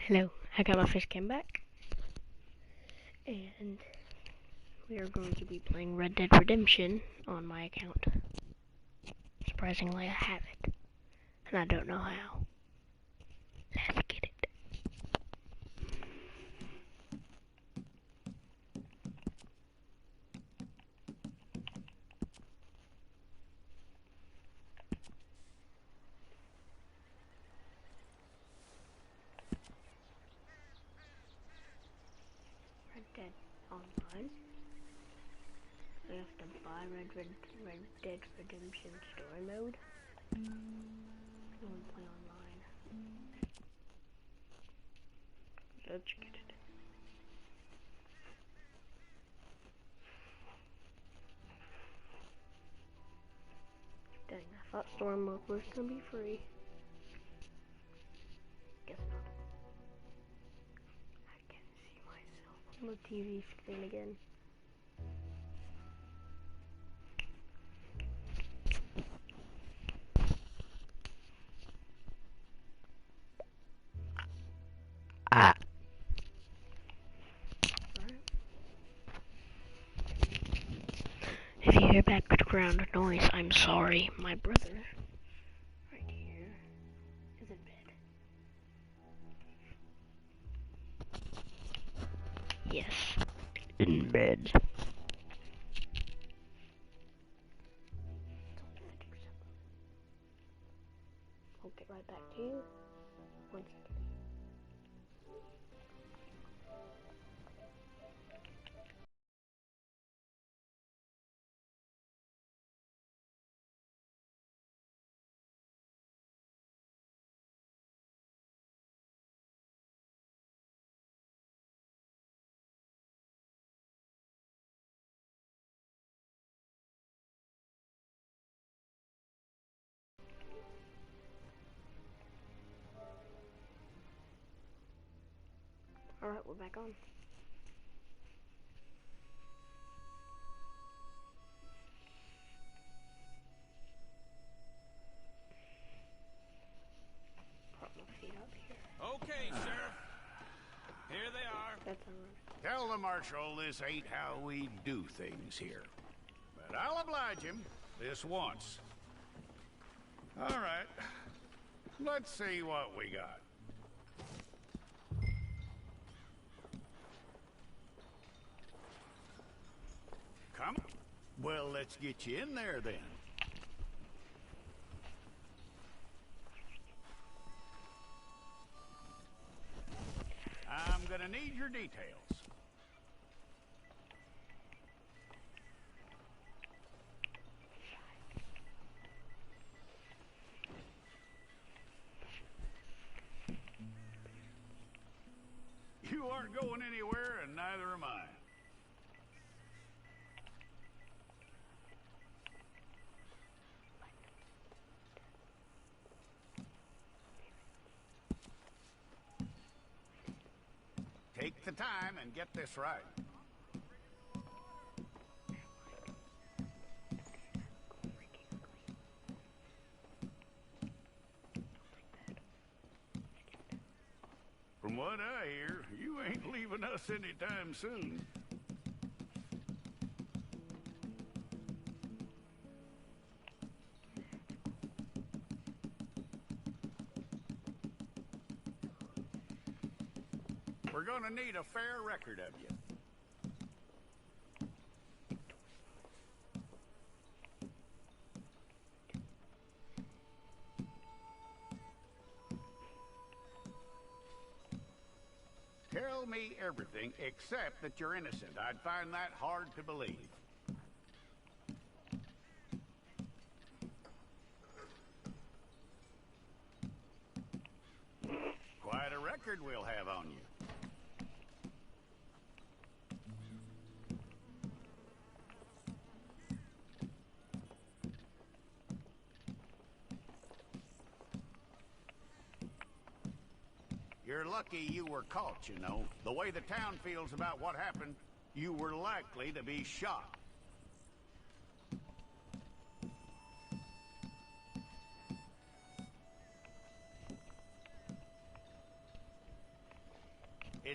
Hello, I got my fish cam back, and we are going to be playing Red Dead Redemption on my account. Surprisingly, I have it, and I don't know how. Let's get it. Red Dead Online. We have to buy Red Dead Redemption Story Mode. I want to play online. Let's get it. Dang, I thought Story Mode was gonna be free. Guess not. I can't see myself on the TV screen again. If you hear background noise, I'm sorry. My brother, right here, is in bed. Yes, in bed. I'll get right back to you. 1 second. Alright, we're back on. Prop my feet up here. Okay, Sheriff. Here they are. That's alright. Tell the Marshal this ain't how we do things here. But I'll oblige him this once. All right. Let's see what we got. Come. Well, let's get you in there then. I'm gonna need your details. You aren't going anywhere, and neither am I. Take the time and get this right. From what I hear, you ain't leaving us anytime soon. We're gonna need a fair record of you. Tell me everything except that you're innocent. I'd find that hard to believe. Quite a record we'll have on you. You're lucky you were caught, you know. The way the town feels about what happened, you were likely to be shot.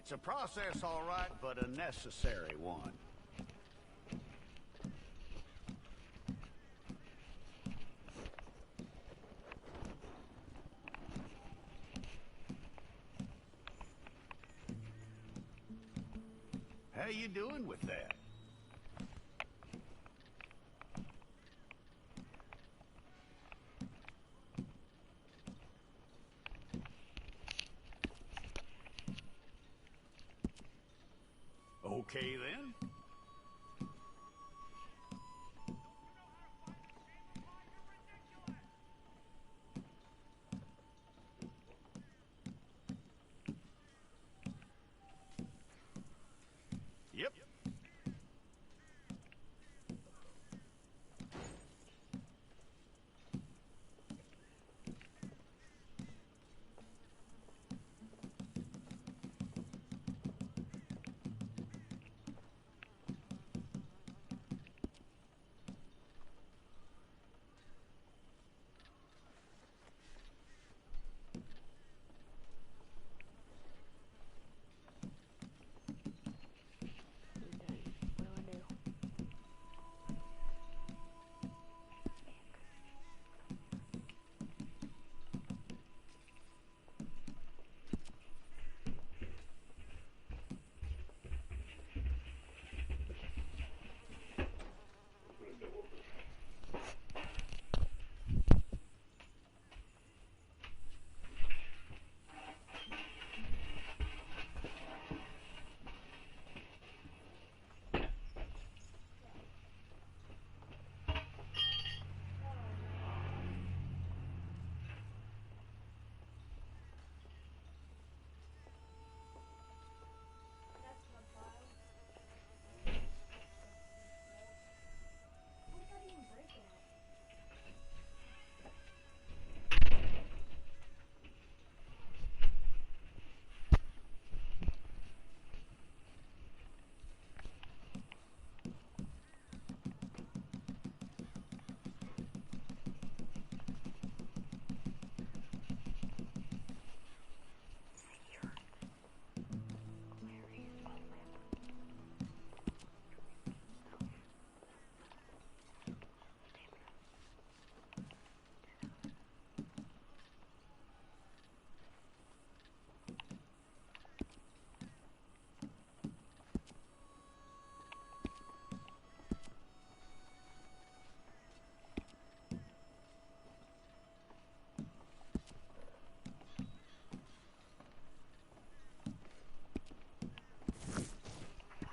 It's a process, all right, but a necessary one. How you doing with that? Okay, then. Yep. What do I do?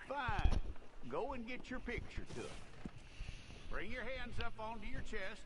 Fine. Go and get your picture took. Bring your hands up onto your chest.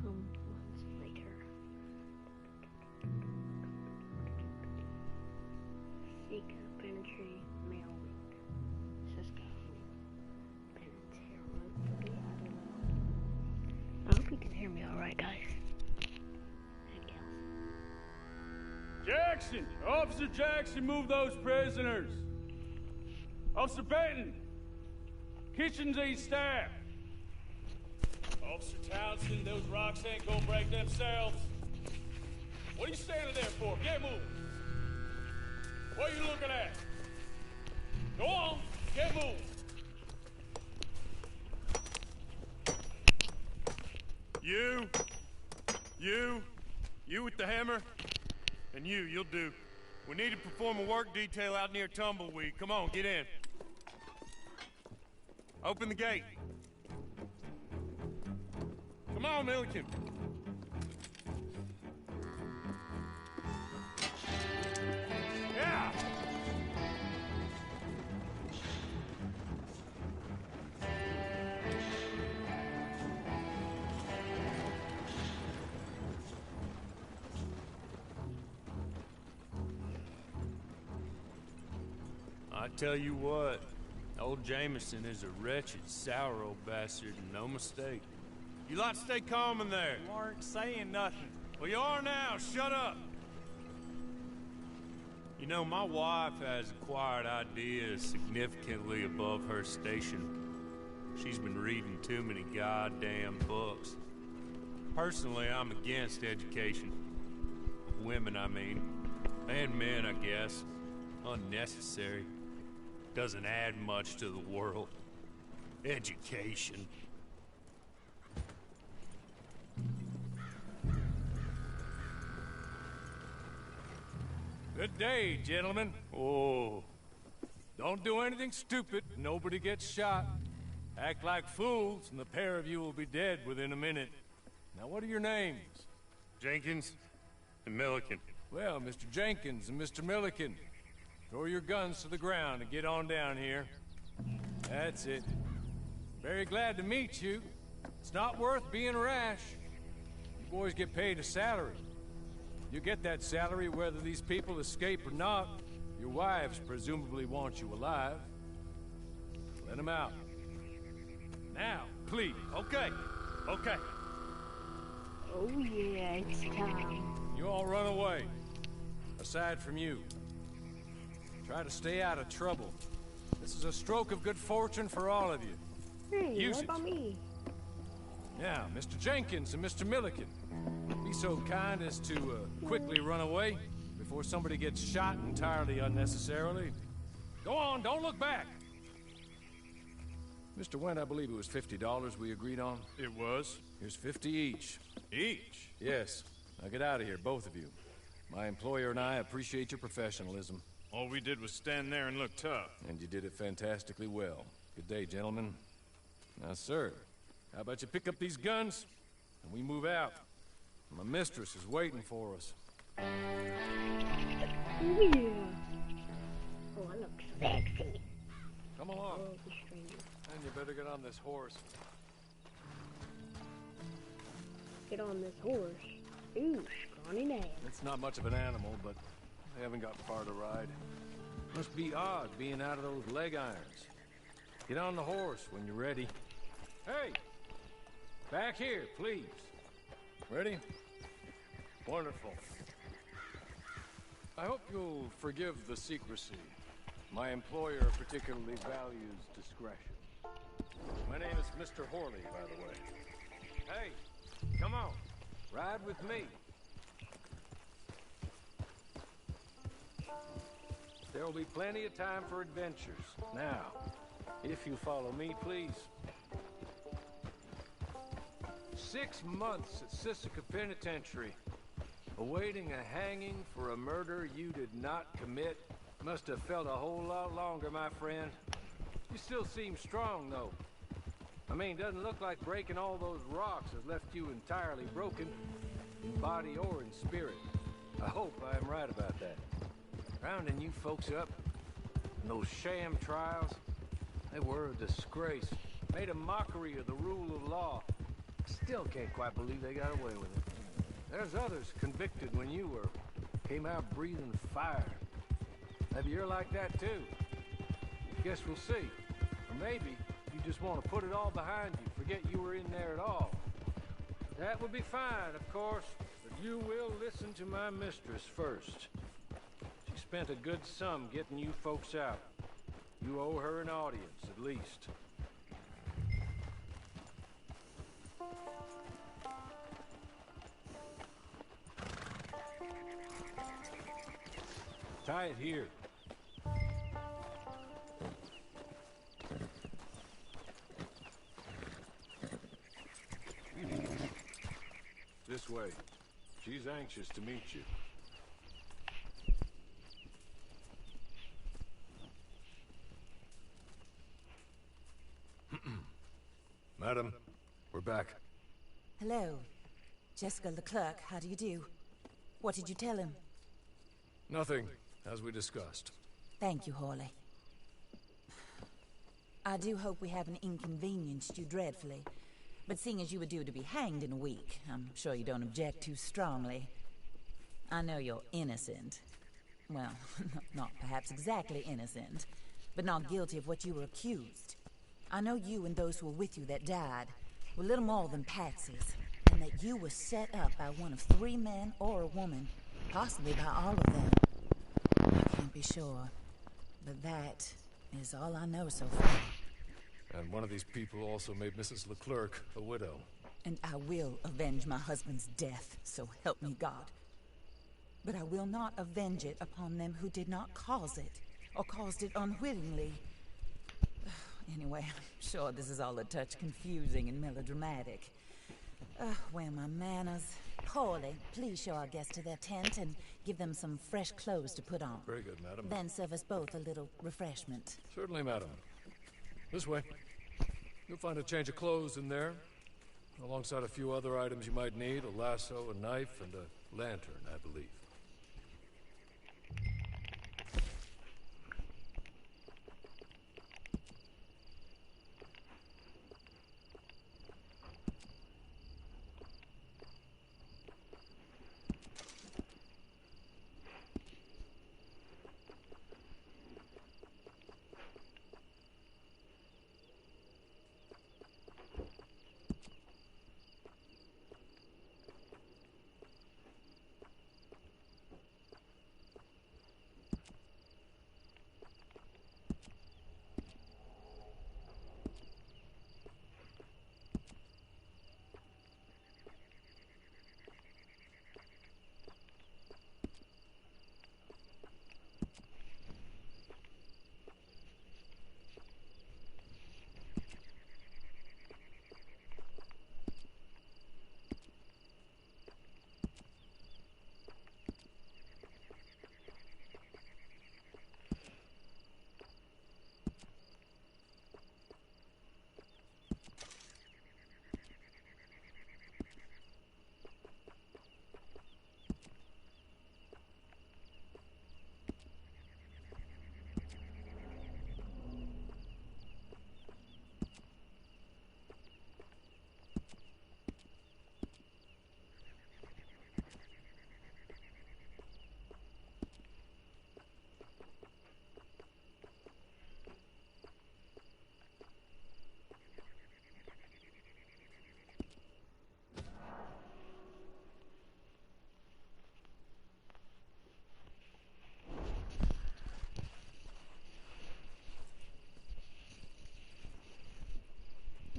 Some months later. Seek Penetry Mail Week. Cisco. Penetary. I hope you can hear me alright, guys. And gals. Jackson! Officer Jackson, move those prisoners! Officer Benton! Kitchens ain't staff! Officer Townsend, those rocks ain't gonna break themselves. What are you standing there for? Get moving! What are you looking at? Go on, get moving! You with the hammer, and you'll do. We need to perform a work detail out near Tumbleweed. Come on, get in. Open the gate. Come on, Milliken. Yeah! I tell you what, old Jameson is a wretched, sour old bastard, and no mistake. You lot stay calm in there. You aren't saying nothing. Well, you are now. Shut up. You know, my wife has acquired ideas significantly above her station. She's been reading too many goddamn books. Personally, I'm against education. Women, I mean. And men, I guess. Unnecessary. Doesn't add much to the world. Education. Good day, gentlemen. Oh. Don't do anything stupid. Nobody gets shot. Act like fools, and the pair of you will be dead within a minute. Now, what are your names? Jenkins and Milliken. Well, Mr. Jenkins and Mr. Milliken, throw your guns to the ground and get on down here. That's it. Very glad to meet you. It's not worth being rash. You boys get paid a salary. You get that salary whether these people escape or not. Your wives presumably want you alive. Let them out. Now, please. Okay. Okay. Oh yeah, it's time. You all run away. Aside from you. Try to stay out of trouble. This is a stroke of good fortune for all of you. Hey, Use what it. about me? Now, Mr. Jenkins and Mr. Milliken, be so kind as to quickly run away before somebody gets shot entirely unnecessarily. Go on, don't look back. Mr. Wendt, I believe it was $50 we agreed on. It was. Here's 50 each. Each? Yes. Now get out of here, both of you. My employer and I appreciate your professionalism. All we did was stand there and look tough. And you did it fantastically well. Good day, gentlemen. Now, sir, how about you pick up these guns, and we move out? My mistress is waiting for us. Oh yeah. Oh, I look sexy. Come along. Oh, the stranger. And you better get on this horse. Get on this horse. Ooh, scrawny name. It's not much of an animal, but they haven't got far to ride. Must be odd being out of those leg irons. Get on the horse when you're ready. Hey! Back here, please. Ready? Wonderful. I hope you'll forgive the secrecy. My employer particularly values discretion. My name is Mr. Horley, by the way. Hey, come on. Ride with me. There will be plenty of time for adventures. Now, if you follow me, please. 6 months at Sisika Penitentiary, awaiting a hanging for a murder you did not commit. Must have felt a whole lot longer, my friend. You still seem strong, though. I mean, doesn't look like breaking all those rocks has left you entirely broken, in body or in spirit. I hope I am right about that. Rounding you folks up, and those sham trials, they were a disgrace. Made a mockery of the rule of law. Still can't quite believe they got away with it. There's others convicted when you were. Came out breathing fire. Maybe you're like that too. Guess we'll see. Or maybe you just want to put it all behind you, forget you were in there at all. That would be fine, of course, but you will listen to my mistress first. She spent a good sum getting you folks out. You owe her an audience, at least. Tie it here. This way. She's anxious to meet you. Madam, we're back. Hello. Jessica Leclerc, how do you do? What did you tell him? Nothing, as we discussed. Thank you, Horley. I do hope we haven't inconvenienced you dreadfully. But seeing as you were due to be hanged in a week, I'm sure you don't object too strongly. I know you're innocent. Well, not perhaps exactly innocent. but not guilty of what you were accused. I know you and those who were with you that died were little more than patsies, and that you were set up by one of 3 men or a woman, possibly by all of them. I can't be sure, but that is all I know so far. And one of these people also made Mrs. Leclerc a widow. And I will avenge my husband's death, so help me God. But I will not avenge it upon them who did not cause it, or caused it unwittingly. Anyway, I'm sure this is all a touch confusing and melodramatic. Where are my manners? Paulie, please show our guests to their tent and give them some fresh clothes to put on. Very good, madam. Then serve us both a little refreshment. Certainly, madam. This way. You'll find a change of clothes in there, alongside a few other items you might need, a lasso, a knife, and a lantern, I believe.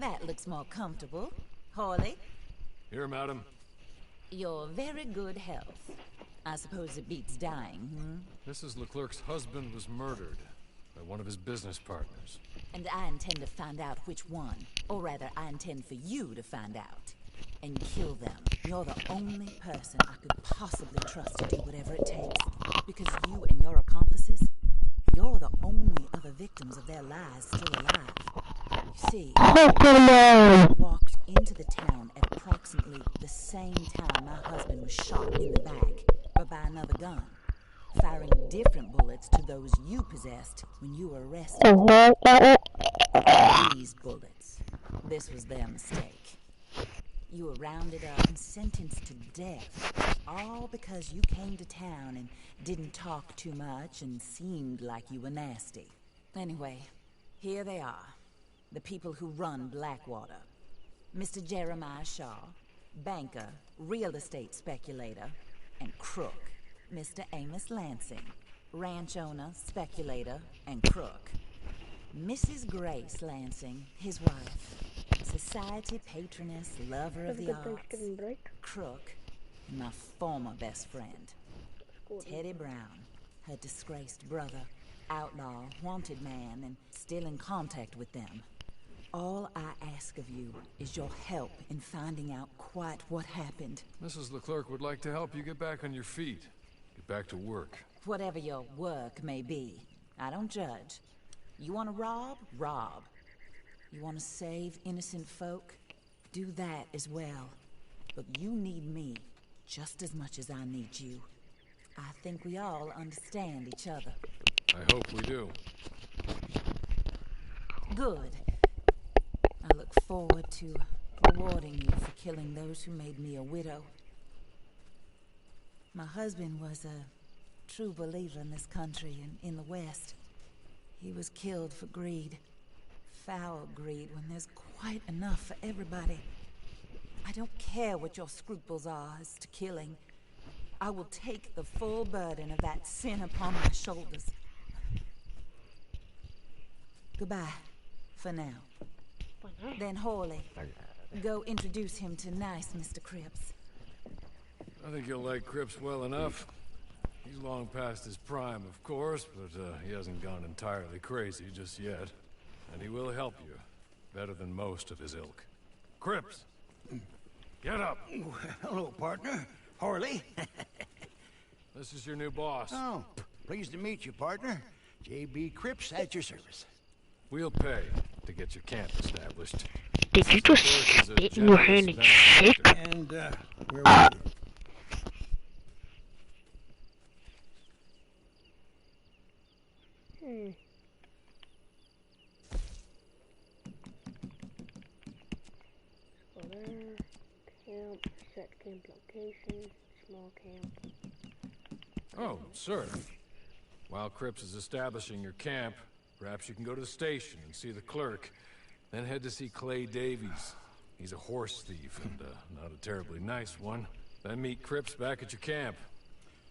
That looks more comfortable. Hawley, Here, madam. your very good health. I suppose it beats dying, Mrs. Leclerc's husband was murdered by one of his business partners. And I intend to find out which one. Or rather, I intend for you to find out. And kill them. You're the only person I could possibly trust to do whatever it takes. Because you and your accomplices, you're the only other victims of their lies still alive. You see, I walked into the town at approximately the same time my husband was shot in the back, but by another gun, firing different bullets to those you possessed when you were arrested. These bullets. This was their mistake. You were rounded up and sentenced to death, all because you came to town and didn't talk too much and seemed like you were nasty. Anyway, here they are. The people who run Blackwater. Mr. Jeremiah Shaw, banker, real estate speculator, and crook. Mr. Amos Lansing, ranch owner, speculator, and crook. Mrs. Grace Lansing, his wife, society patroness, lover of the arts, crook, and my former best friend. Teddy Brown, her disgraced brother, outlaw, wanted man, and still in contact with them. All I ask of you is your help in finding out quite what happened. Mrs. Leclerc would like to help you get back on your feet. Get back to work. Whatever your work may be, I don't judge. You want to rob? Rob. You want to save innocent folk? Do that as well. But you need me just as much as I need you. I think we all understand each other. I hope we do. Good. I look forward to rewarding you for killing those who made me a widow. My husband was a true believer in this country and in the West. He was killed for greed. Foul greed when there's quite enough for everybody. I don't care what your scruples are as to killing. I will take the full burden of that sin upon my shoulders. Goodbye, for now. Then Hawley, go introduce him to nice Mr. Cripps. I think you'll like Cripps well enough. He's long past his prime, of course, but he hasn't gone entirely crazy just yet. And he will help you, better than most of his ilk. Cripps! Get up! Hello, partner. Harley. This is your new boss. Oh, pleased to meet you, partner. J.B. Cripps at your service. We'll pay to get your camp established. Did you just spit in your hand and shake? And, where were you? So there, camp, set camp location, small camp. Oh, sir. While Cripps is establishing your camp, perhaps you can go to the station and see the clerk. Then head to see Clay Davies. He's a horse thief, and not a terribly nice one. Then meet Cripps back at your camp.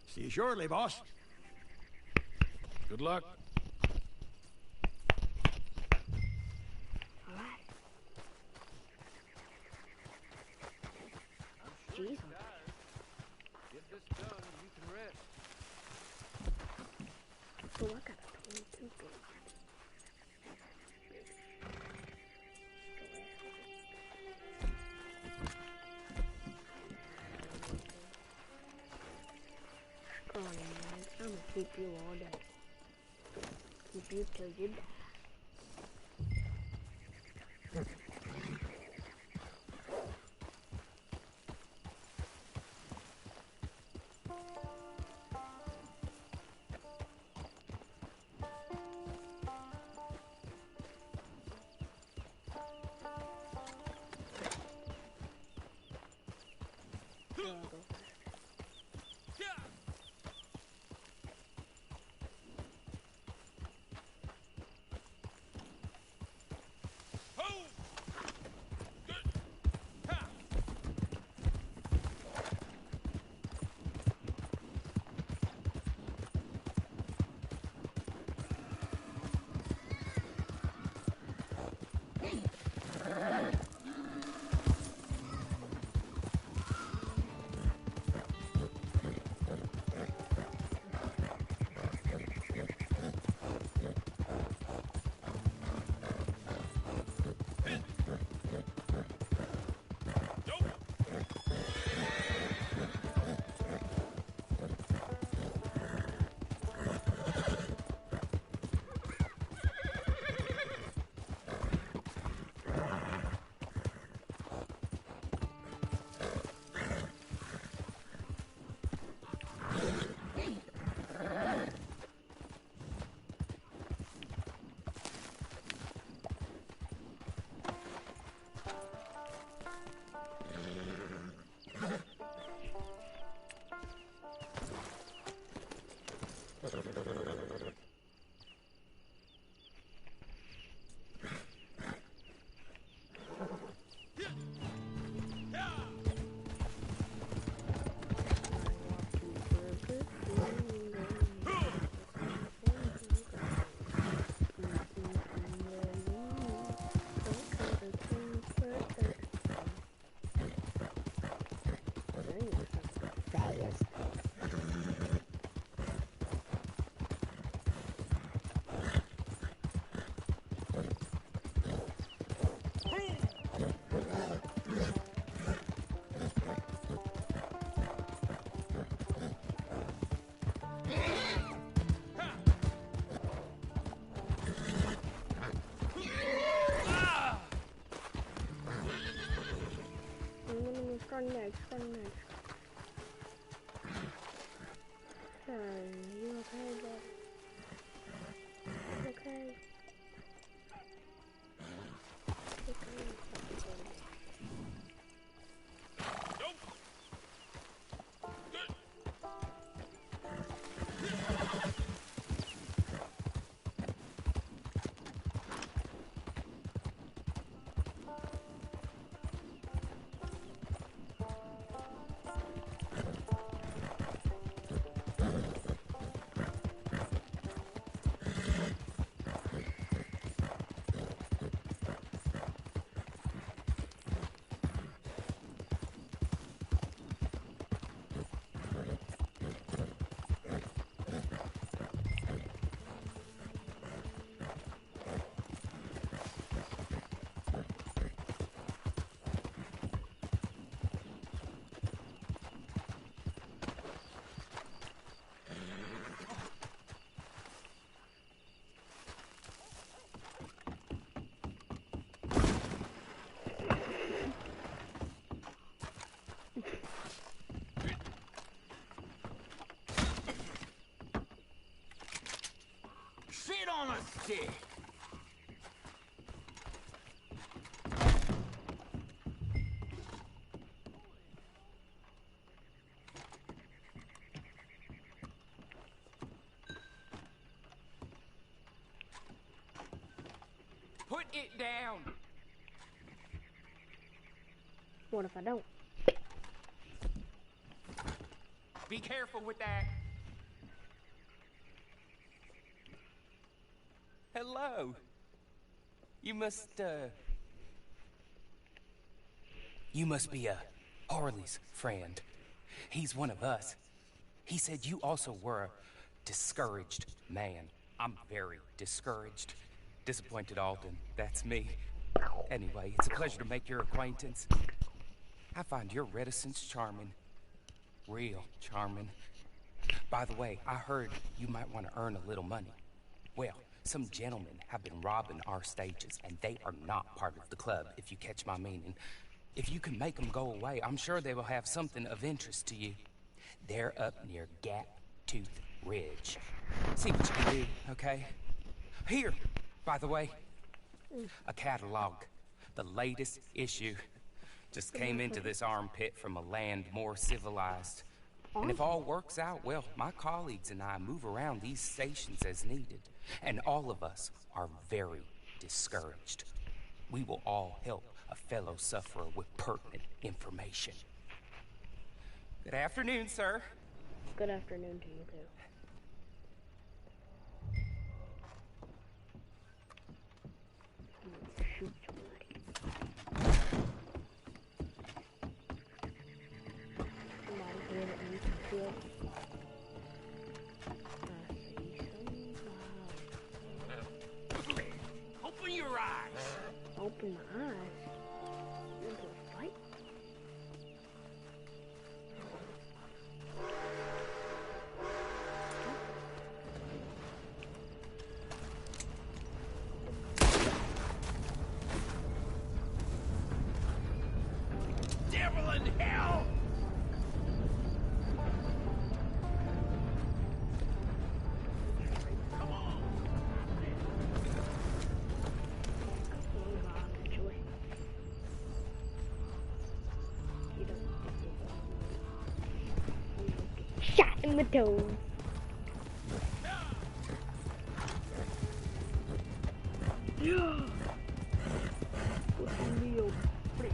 See you shortly, boss. Good luck. Jeez. Get this done and you can rest. So I got a 22 gauge. Come on, man. I'm gonna keep you all day. Keep you till you die. on a stick. Put it down. What if I don't? Be careful with that. Hello. You must be Harley's friend. He's one of us. He said you also were a discouraged man. I'm very discouraged. Disappointed Alden, that's me. Anyway, it's a pleasure to make your acquaintance. I find your reticence charming. Real charming. By the way, I heard you might want to earn a little money. Well, some gentlemen have been robbing our stages, and they are not part of the club, if you catch my meaning. If you can make them go away, I'm sure they will have something of interest to you. They're up near Gap Tooth Ridge. See what you can do, okay? Here, by the way, a catalog. The latest issue. Just came into this armpit from a land more civilized. And if all works out, well, my colleagues and I move around these stations as needed. And all of us are very discouraged. We will all help a fellow sufferer with pertinent information. Good afternoon, sir. Good afternoon to you, too. Shoot somebody. Somebody here that you can feel. Open your eyes. Open my eyes. Into a fight? Devil in hell! Come on! Actually. You don't get shot in the toe. Yeah. Put on me your place.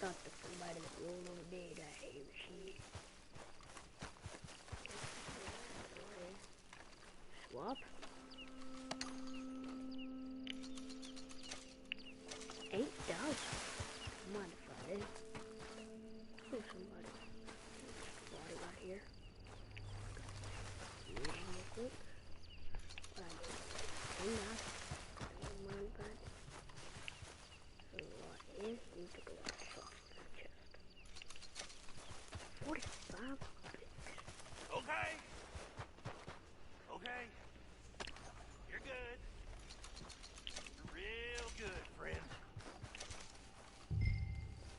thought that somebody that rolled over dead. I hate shit. Swap. $8. Modified. Oh, somebody. Body right here. Real quick. Enough. Modified. So what is? We took a lot of fuck chest. 45 bits. Okay. Okay. You're good. You're real good, friend.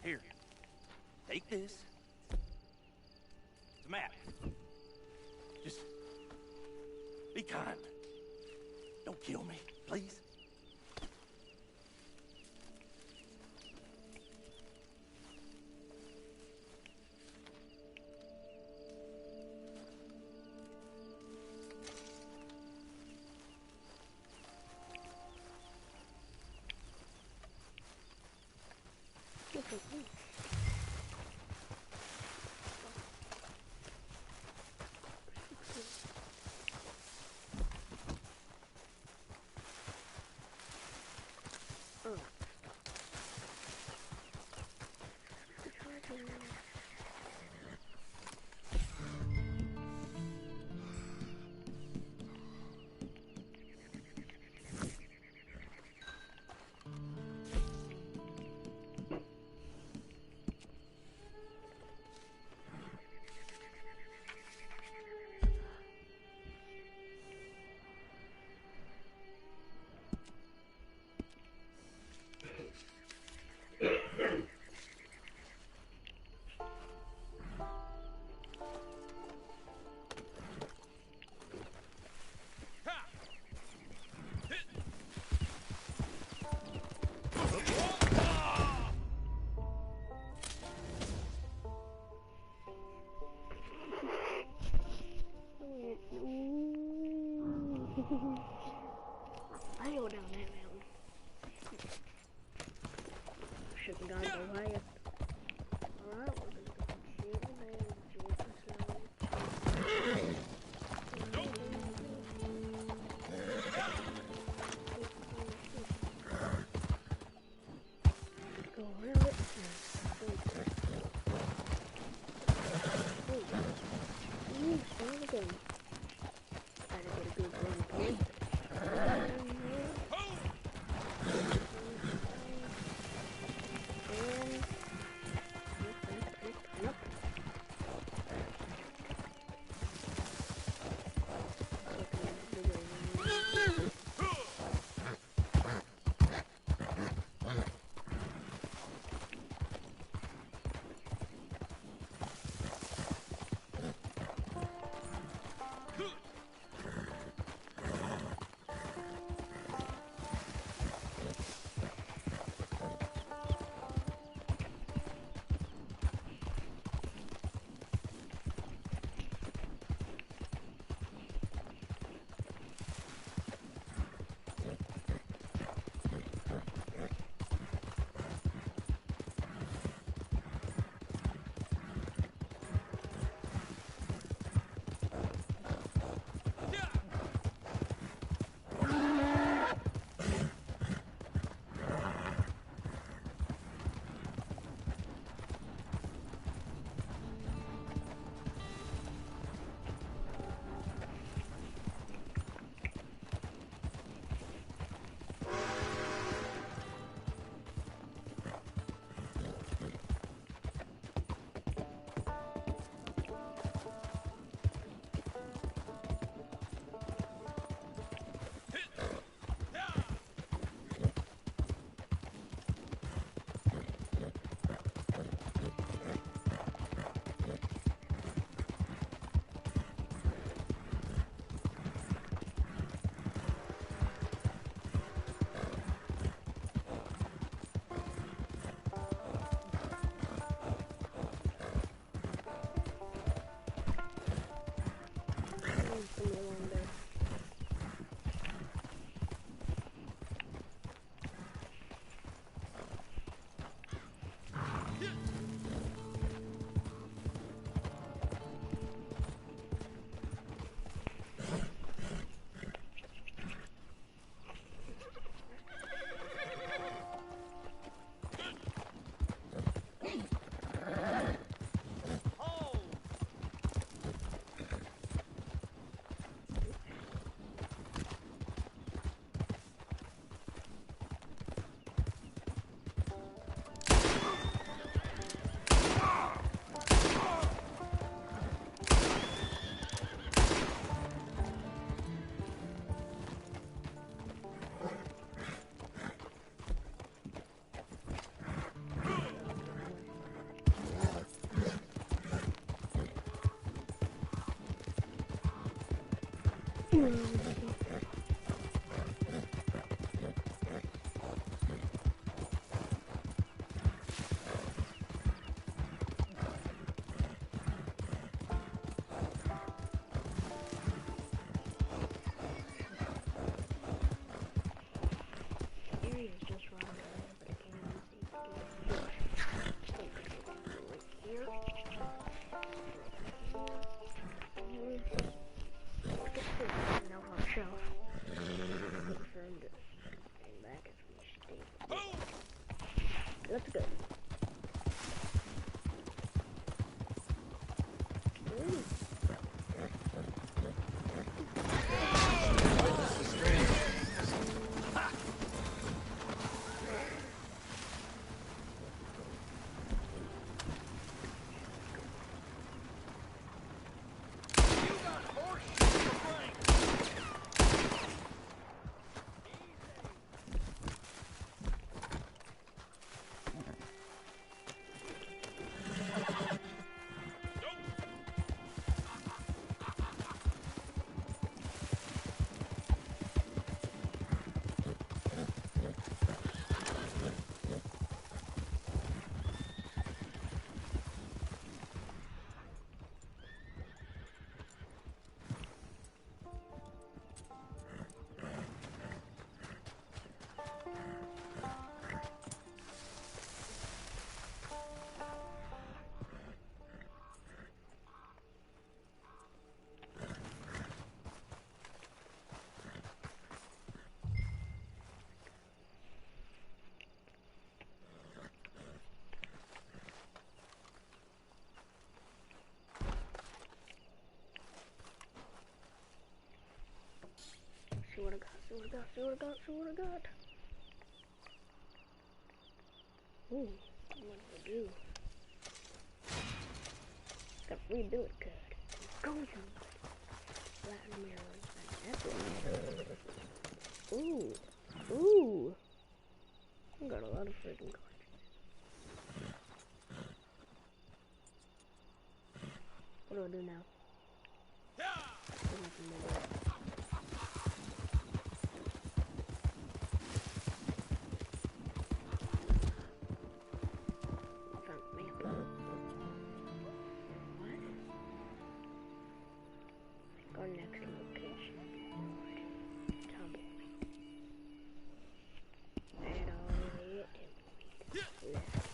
Here. Take this. It's a map. Just be kind. Don't kill me, please. I go down that mountain. Shouldn't gone go higher. Alright, we're gonna go see the man. Go around it. Ooh, son of a gun. Gotta get a good run point. And Area's just right over there, but I can't even see. Here. Let's get this thing off our shelf. Confirm this. And back as we stay. Let's go. Ooh. See what I got, see what I got, see what I got, see what I got. Ooh, what do I do? Gotta redo it good. Go to Latin mirrors and epic. Ooh, ooh. I got a lot of freaking cards. What do I do now? Our next location. Tumbleweed. Head all the way to Tumbleweed. Left.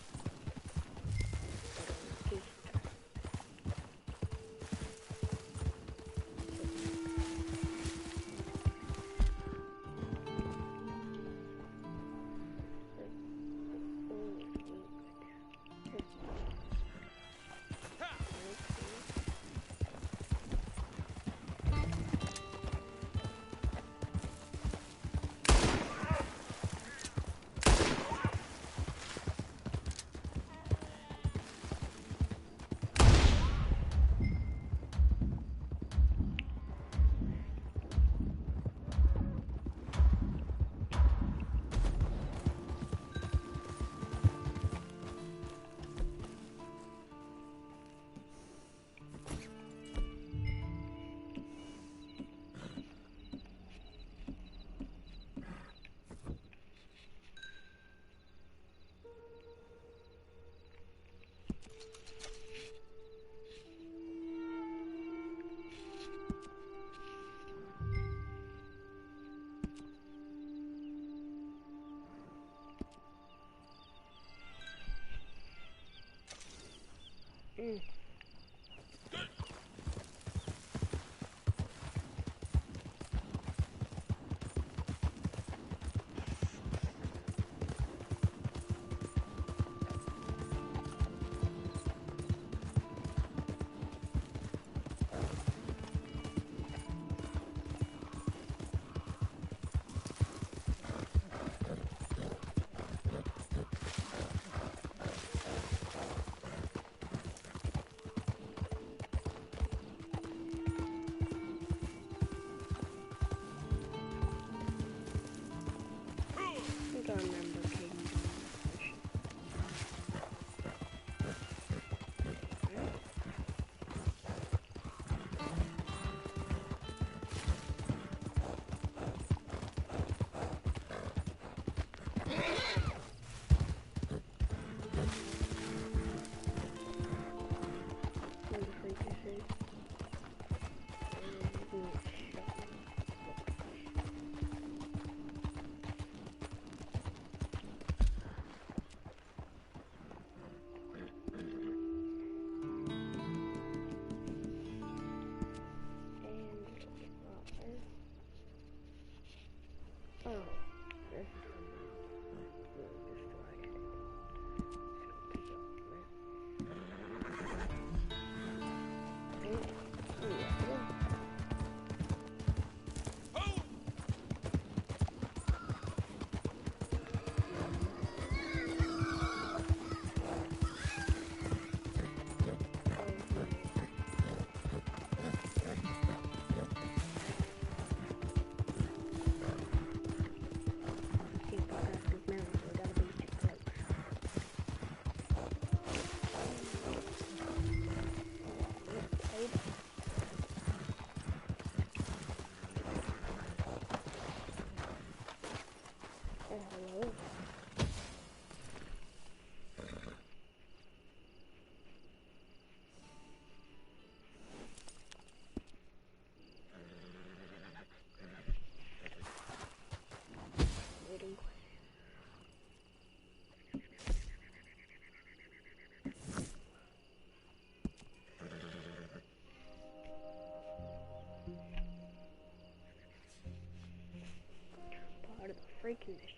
Freaking mission.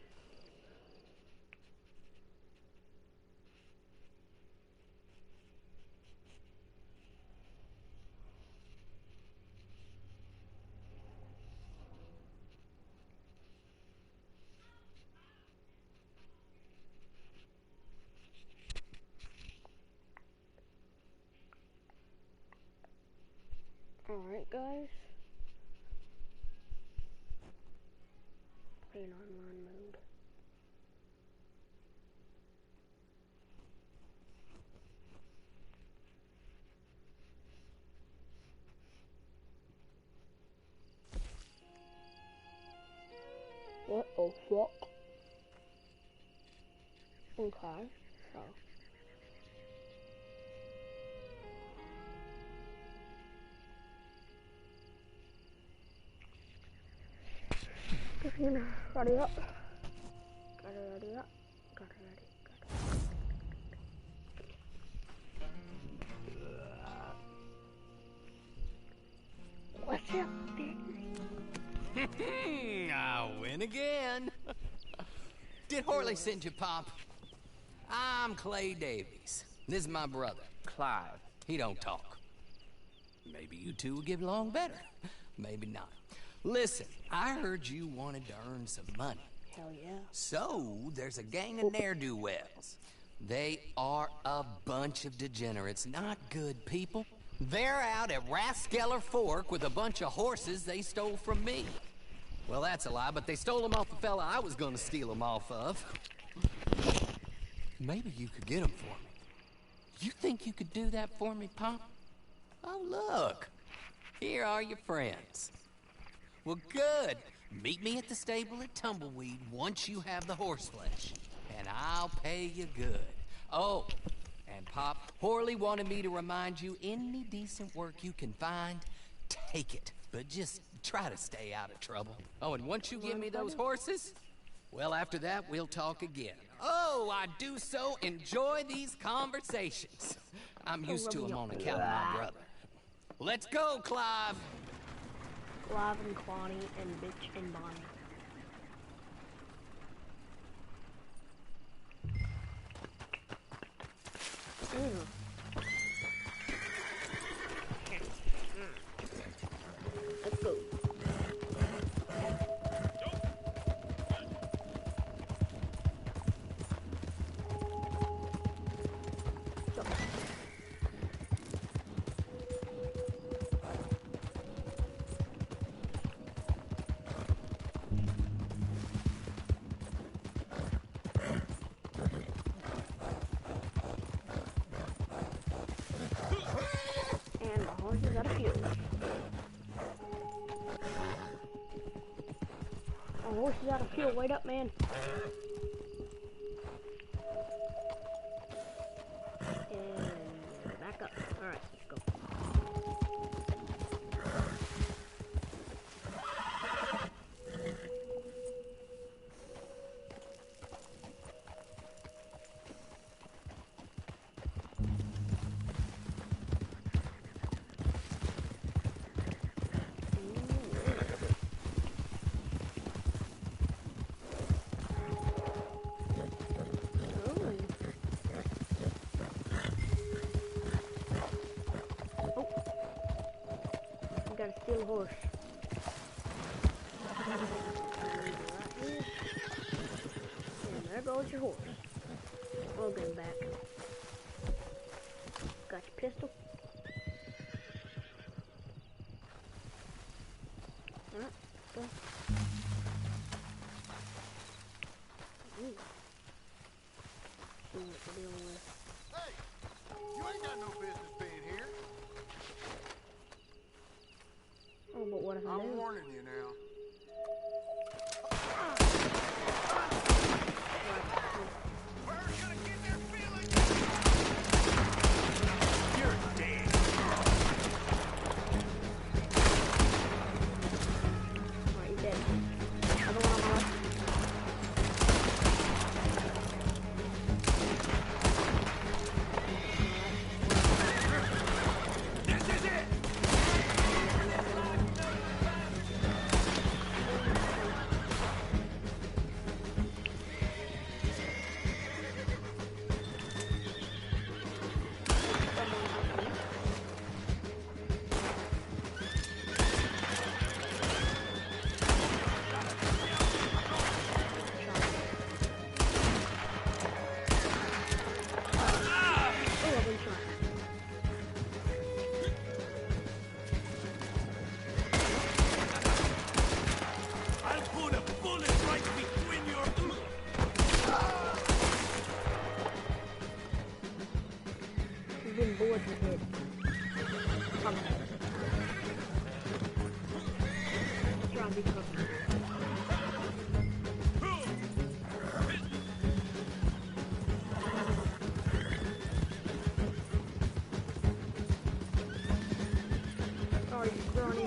Alright guys. Play in online mode. What the fuck? Okay, so. Just gonna ready up. Gotta ready up. Gotta ready. What's up, big? I win again. Did Horley send you, Pop? I'm Clay Davies. This is my brother, Clive. He don't talk. Maybe you two will get along better. Maybe not. Listen, I heard you wanted to earn some money. Hell yeah. So, there's a gang of ne'er-do-wells. They are a bunch of degenerates, not good people. They're out at Raskeller Fork with a bunch of horses they stole from me. Well, that's a lie, but they stole them off the fella I was gonna steal them off of. Maybe you could get them for me. You think you could do that for me, Pop? Oh, look. Here are your friends. Well, good. Meet me at the stable at Tumbleweed once you have the horse flesh, and I'll pay you good. Oh, and Pop, Horley wanted me to remind you, any decent work you can find, take it. But just try to stay out of trouble. Oh, and once you give me those horses, well, after that, we'll talk again. Oh, I do so enjoy these conversations. I'm used to them on account of my brother. Let's go, Clive. Clive and Kwani and Bitch and Bonnie. Let's go. And the horses out of fuel. Oh, horses out of fuel. Wait up, man. Alright, let's go. Gotta steal a horse. Right here. And there goes your horse. I'll get him back. Got your pistol. Alright, go. Ooh. See what we're dealing with. Hey! You ain't got no business being here. Oh, but what if I do? I'm warning you now. Birds gonna get their feelings. You're dead. Alright, you're dead. Other one on my left. This is it! I'll put a bullet right between your... He's been bored with it. Come on. Let's try and be cooking. Oh, you crony.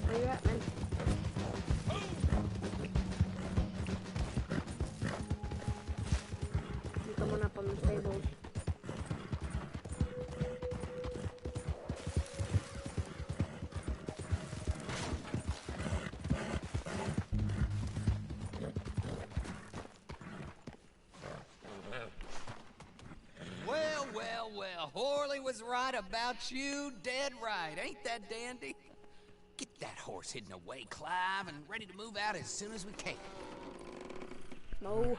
Where you at, man? You coming up on the stables? Well, well, well. Horley was right about you, dead right. Ain't that dandy? Get that horse hidden away, Clive, and ready to move out as soon as we can. No.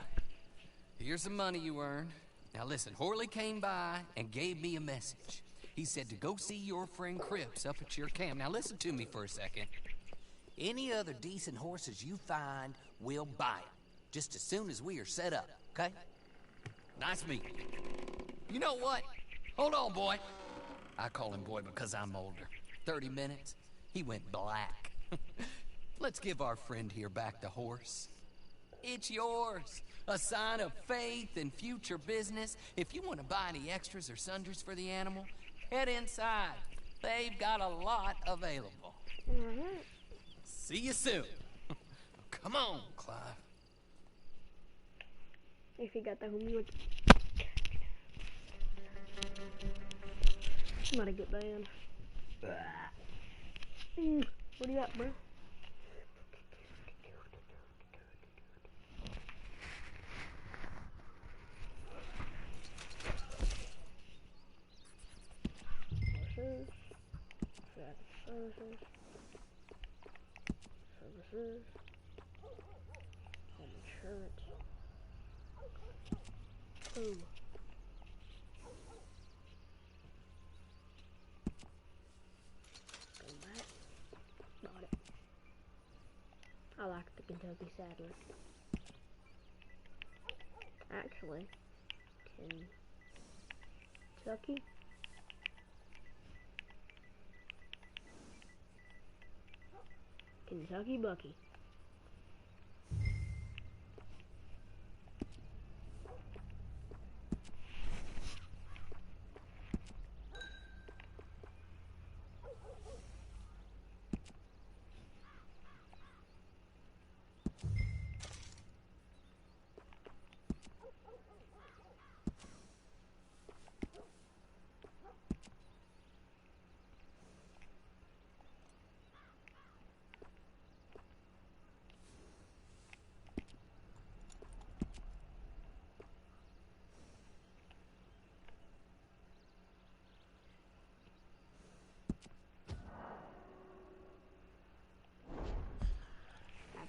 Here's the money you earned. Now listen, Horley came by and gave me a message. He said to go see your friend Cripps up at your camp. Now listen to me for a second. Any other decent horses you find, we'll buy them. Just as soon as we are set up, okay? Nice meeting you. You know what? Hold on, boy. I call him boy because I'm older. 30 minutes, he went black. Let's give our friend here back the horse. It's yours. A sign of faith and future business. If you want to buy any extras or sundries for the animal, head inside. They've got a lot available. See you soon. Come on, Clive. If you got the homie, not a good band. What do you got, bro? Services, home insurance. Ooh. Come back. Bought it. I like the Kentucky Saddler. Actually, Kentucky. Kentucky Bucky.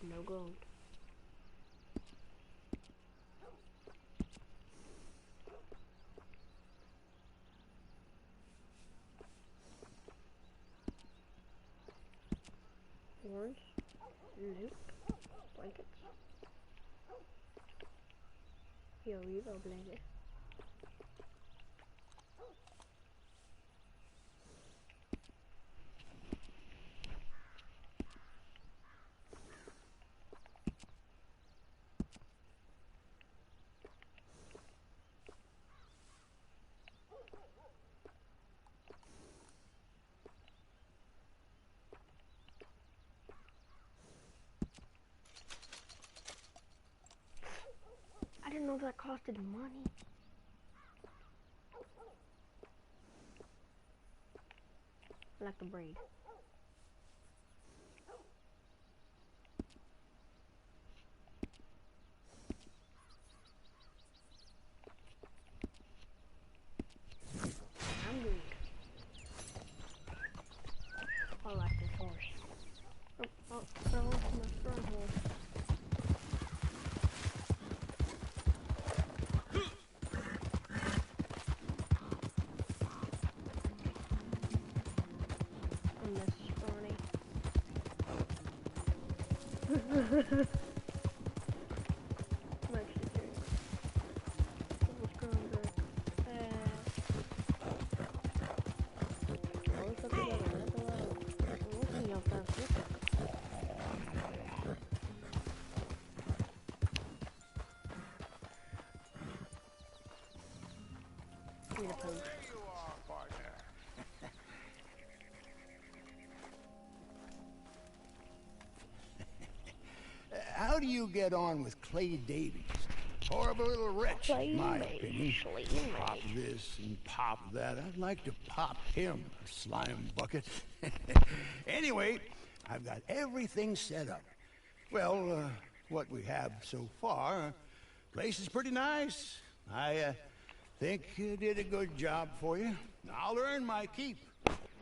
No gold. Orange. Nope. Blankets. Yo, Revo blanket. I didn't know that costed money. I like the braid. I'm good. I like this horse. Oh, I want my front horse. There you are, partner. How do you get on with Clay Davies? Horrible little wretch, in my opinion. Pop this and pop that. I'd like to pop him, slime bucket. Anyway, I've got everything set up. Well, what we have so far, place is pretty nice. I think you did a good job for you. I'll earn my keep.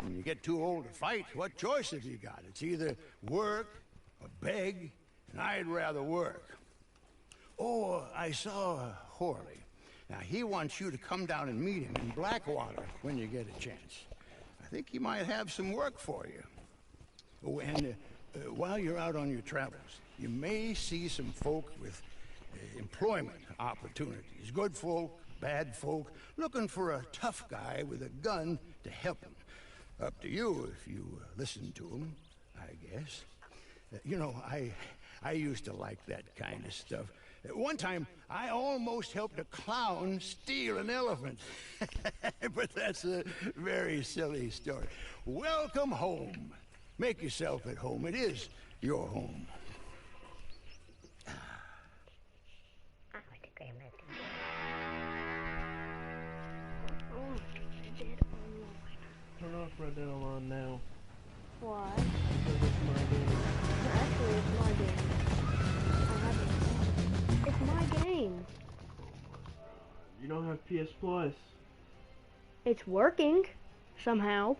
When you get too old to fight, what choice have you got? It's either work or beg, and I'd rather work. Oh, I saw Horley. Now, he wants you to come down and meet him in Blackwater when you get a chance. I think he might have some work for you. Oh, and while you're out on your travels, you may see some folk with employment opportunities. Good folk, bad folk looking for a tough guy with a gun to help them. Up to you if you listen to them, I guess. You know, I used to like that kind of stuff. One time, I almost helped a clown steal an elephant. But that's a very silly story. Welcome home. Make yourself at home. It is your home. Turn off Red Dead Online now. Why? Because it's my game. Actually, it's my game. I have it. It's my game. You don't have PS Plus. It's working somehow.